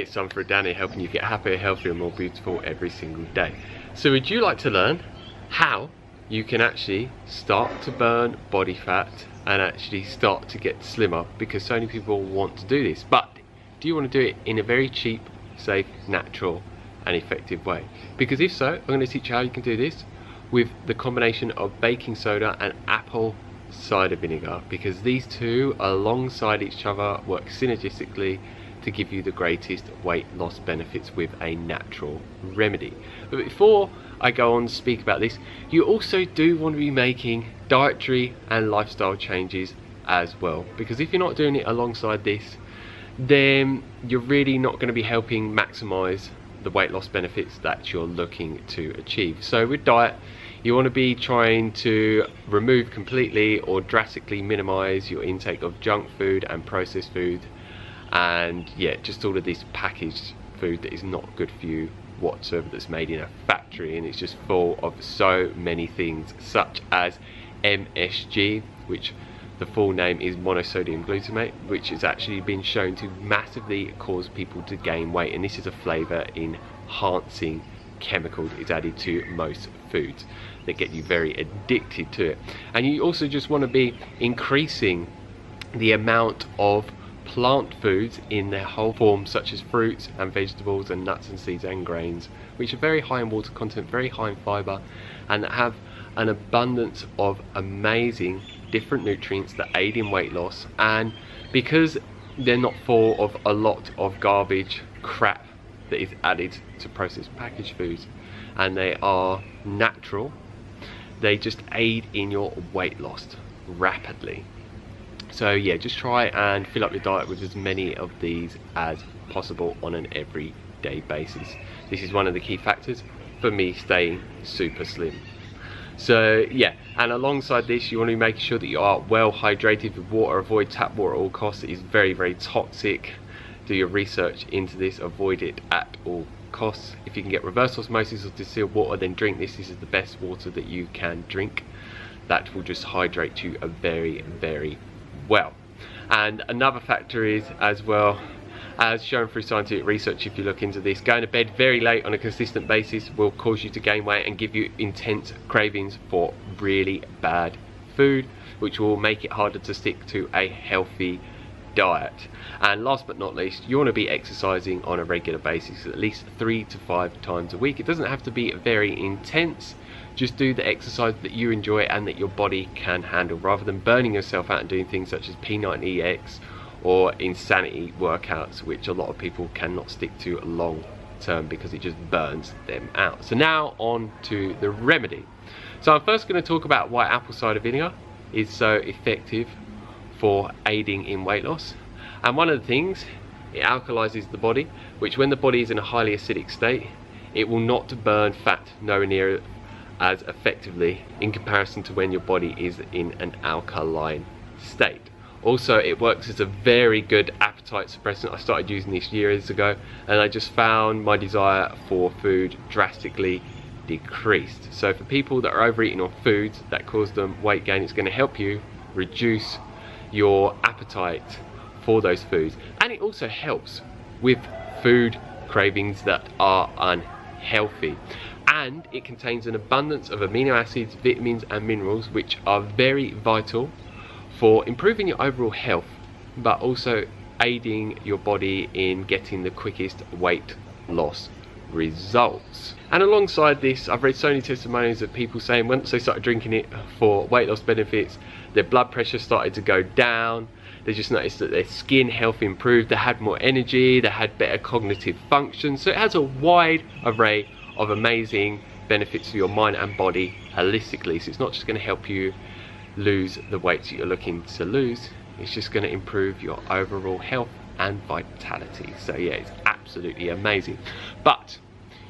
Hey, it's Sun for Danny, helping you get happier, healthier and more beautiful every single day. So would you like to learn how you can actually start to burn body fat and actually start to get slimmer? Because so many people want to do this, but do you want to do it in a very cheap, safe, natural and effective way? Because if so, I'm going to teach you how you can do this with the combination of baking soda and apple cider vinegar, because these two alongside each other work synergistically to give you the greatest weight loss benefits with a natural remedy. But before I go on to speak about this, you also do want to be making dietary and lifestyle changes as well, because if you're not doing it alongside this, then you're really not going to be helping maximize the weight loss benefits that you're looking to achieve. So with diet, you want to be trying to remove completely or drastically minimize your intake of junk food and processed food, and yeah, just all of this packaged food that is not good for you whatsoever, that's made in a factory, and it's just full of so many things such as MSG, which the full name is monosodium glutamate, which has actually been shown to massively cause people to gain weight, and this is a flavor enhancing chemical that is added to most foods that get you very addicted to it. And you also just want to be increasing the amount of plant foods in their whole form, such as fruits and vegetables and nuts and seeds and grains, which are very high in water content, very high in fiber, and that have an abundance of amazing different nutrients that aid in weight loss. And because they're not full of a lot of garbage crap that is added to processed packaged foods, and they are natural, they just aid in your weight loss rapidly. So yeah, just try and fill up your diet with as many of these as possible on an everyday basis. This is one of the key factors for me staying super slim. So yeah, and alongside this, you want to be making sure that you are well hydrated with water. Avoid tap water at all costs. It is very, very toxic. Do your research into this. Avoid it at all costs. If you can get reverse osmosis or distilled water, then drink this. This is the best water that you can drink. That will just hydrate you very, very well. And another factor is, as well as shown through scientific research, if you look into this, going to bed very late on a consistent basis will cause you to gain weight and give you intense cravings for really bad food, which will make it harder to stick to a healthy diet. And last but not least, you want to be exercising on a regular basis, at least 3 to 5 times a week. It doesn't have to be very intense. Just do the exercise that you enjoy and that your body can handle, rather than burning yourself out and doing things such as P90X or insanity workouts, which a lot of people cannot stick to long term because it just burns them out. So now on to the remedy. So I'm first going to talk about why apple cider vinegar is so effective for aiding in weight loss. And one of the things, it alkalizes the body, which when the body is in a highly acidic state, it will not burn fat nowhere near as effectively in comparison to when your body is in an alkaline state. Also, it works as a very good appetite suppressant. I started using this years ago, and I just found my desire for food drastically decreased. So for people that are overeating on foods that cause them weight gain, it's going to help you reduce your appetite for those foods. And it also helps with food cravings that are unhealthy. And it contains an abundance of amino acids, vitamins and minerals, which are very vital for improving your overall health, but also aiding your body in getting the quickest weight loss results. And alongside this, I've read so many testimonials of people saying once they started drinking it for weight loss benefits, their blood pressure started to go down, they just noticed that their skin health improved, they had more energy, they had better cognitive function. So it has a wide array of amazing benefits for your mind and body holistically. So it's not just going to help you lose the weight that you're looking to lose, it's just going to improve your overall health and vitality. So yeah, it's absolutely amazing. But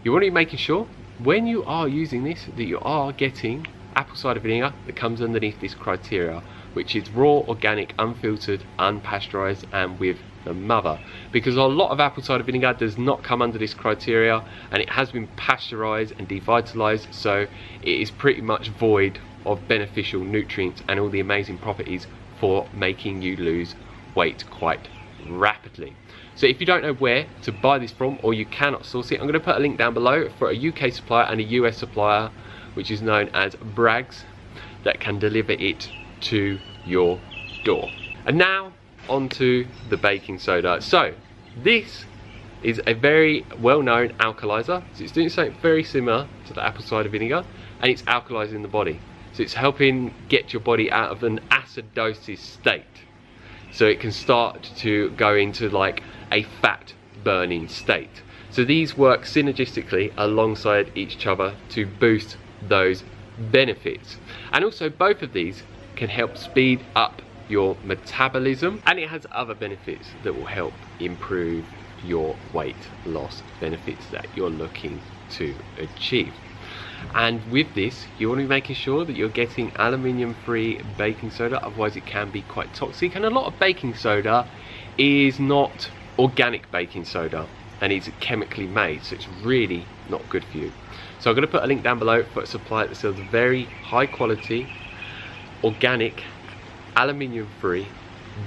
you want to be making sure when you are using this that you are getting apple cider vinegar that comes underneath this criteria, which is raw, organic, unfiltered, unpasteurized and with the mother, because a lot of apple cider vinegar does not come under this criteria, and it has been pasteurized and devitalized, so it is pretty much void of beneficial nutrients and all the amazing properties for making you lose weight quite rapidly. So if you don't know where to buy this from, or you cannot source it, I'm going to put a link down below for a UK supplier and a US supplier, which is known as Bragg's, that can deliver it to your door. And now onto the baking soda. So this is a very well-known alkalizer. So it's doing something very similar to the apple cider vinegar, and it's alkalizing the body. So it's helping get your body out of an acidosis state, so it can start to go into like a fat burning state. So these work synergistically alongside each other to boost those benefits. And also both of these can help speed up your metabolism, and it has other benefits that will help improve your weight loss benefits that you're looking to achieve. And with this, you want to be making sure that you're getting aluminium free baking soda, otherwise it can be quite toxic. And a lot of baking soda is not organic baking soda, and it's chemically made, so it's really not good for you. So I'm going to put a link down below for a supplier that sells very high quality organic aluminium free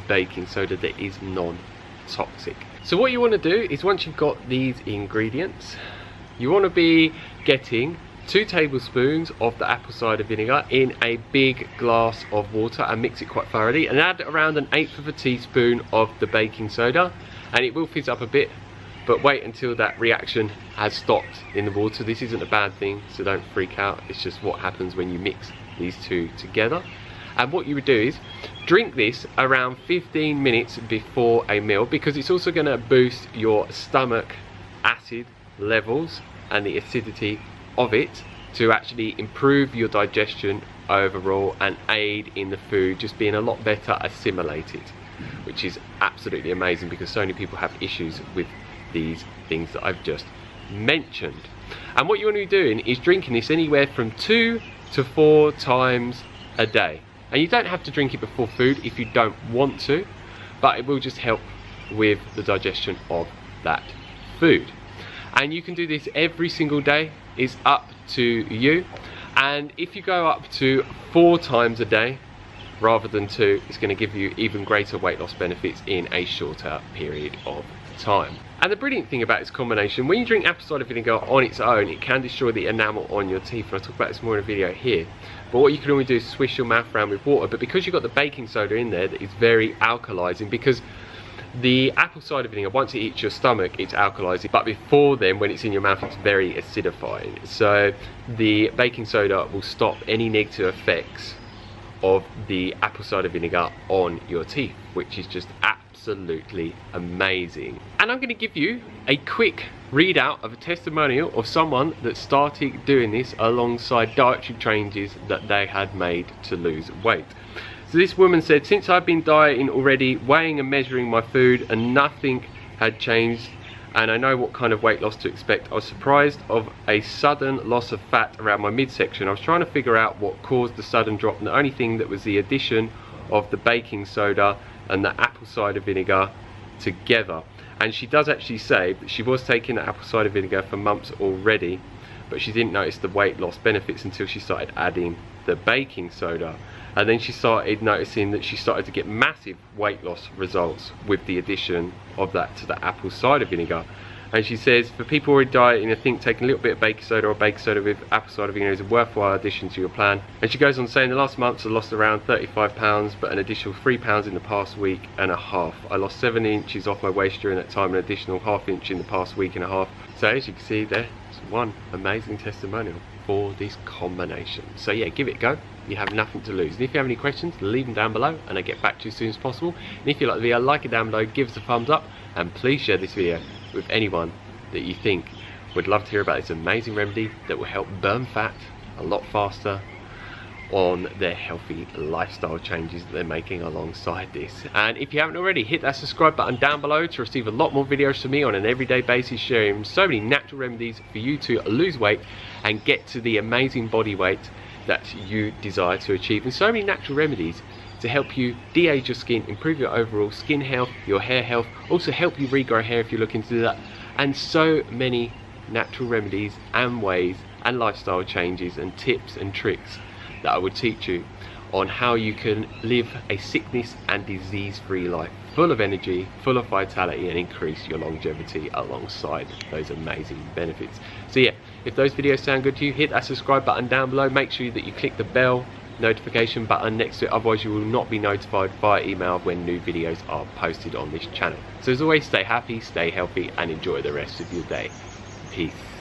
baking soda that is non-toxic. So what you want to do is, once you've got these ingredients, you want to be getting 2 tablespoons of the apple cider vinegar in a big glass of water and mix it quite thoroughly, and add around 1/8 of a teaspoon of the baking soda, and it will fizz up a bit, but wait until that reaction has stopped in the water. This isn't a bad thing, so don't freak out. It's just what happens when you mix these two together. And what you would do is drink this around 15 minutes before a meal, because it's also going to boost your stomach acid levels and the acidity of it to actually improve your digestion overall and aid in the food just being a lot better assimilated, which is absolutely amazing because so many people have issues with these things that I've just mentioned. And what you want to be doing is drinking this anywhere from 2 to 4 times a day. And you don't have to drink it before food if you don't want to, but it will just help with the digestion of that food. And you can do this every single day. It's up to you. And if you go up to 4 times a day rather than 2, it's going to give you even greater weight loss benefits in a shorter period of time. And the brilliant thing about this combination, when you drink apple cider vinegar on its own, it can destroy the enamel on your teeth, and I'll talk about this more in a video here. But what you can only do is swish your mouth around with water, but because you've got the baking soda in there, that is very alkalizing, because the apple cider vinegar, once it hits your stomach, it's alkalizing, but before then, when it's in your mouth, it's very acidifying. So the baking soda will stop any negative effects of the apple cider vinegar on your teeth, which is just absolutely amazing. And I'm going to give you a quick readout of a testimonial of someone that started doing this alongside dietary changes that they had made to lose weight. So this woman said, since I've been dieting already, weighing and measuring my food, and nothing had changed, and I know what kind of weight loss to expect, I was surprised of a sudden loss of fat around my midsection. I was trying to figure out what caused the sudden drop, and the only thing that was the addition of the baking soda and the apple cider vinegar together. And she does actually say that she was taking the apple cider vinegar for months already, but she didn't notice the weight loss benefits until she started adding the baking soda. And then she started noticing that she started to get massive weight loss results with the addition of that to the apple cider vinegar. And she says, for people already dieting, I think taking a little bit of baking soda or baking soda with apple cider vinegar is a worthwhile addition to your plan. And she goes on saying, the last months I lost around 35 pounds, but an additional 3 pounds in the past week and a half. I lost 7 inches off my waist during that time, an additional ½ inch in the past week and a half. So as you can see there, it's one amazing testimonial for this combination. So yeah, give it a go. You have nothing to lose. And if you have any questions, leave them down below and I'll get back to you as soon as possible. And if you like the video, like it down below, give us a thumbs up, and please share this video with anyone that you think would love to hear about this amazing remedy that will help burn fat a lot faster on their healthy lifestyle changes that they're making alongside this. And if you haven't already, hit that subscribe button down below to receive a lot more videos from me on an everyday basis, sharing so many natural remedies for you to lose weight and get to the amazing body weight that you desire to achieve, and so many natural remedies to help you de-age your skin, improve your overall skin health, your hair health, also help you regrow hair if you're looking to do that, and so many natural remedies and ways and lifestyle changes and tips and tricks that I would teach you on how you can live a sickness and disease-free life full of energy, full of vitality, and increase your longevity alongside those amazing benefits. So yeah, if those videos sound good to you, hit that subscribe button down below. Make sure that you click the bell notification button next to it, otherwise you will not be notified via email when new videos are posted on this channel. So as always, stay happy, stay healthy, and enjoy the rest of your day. Peace.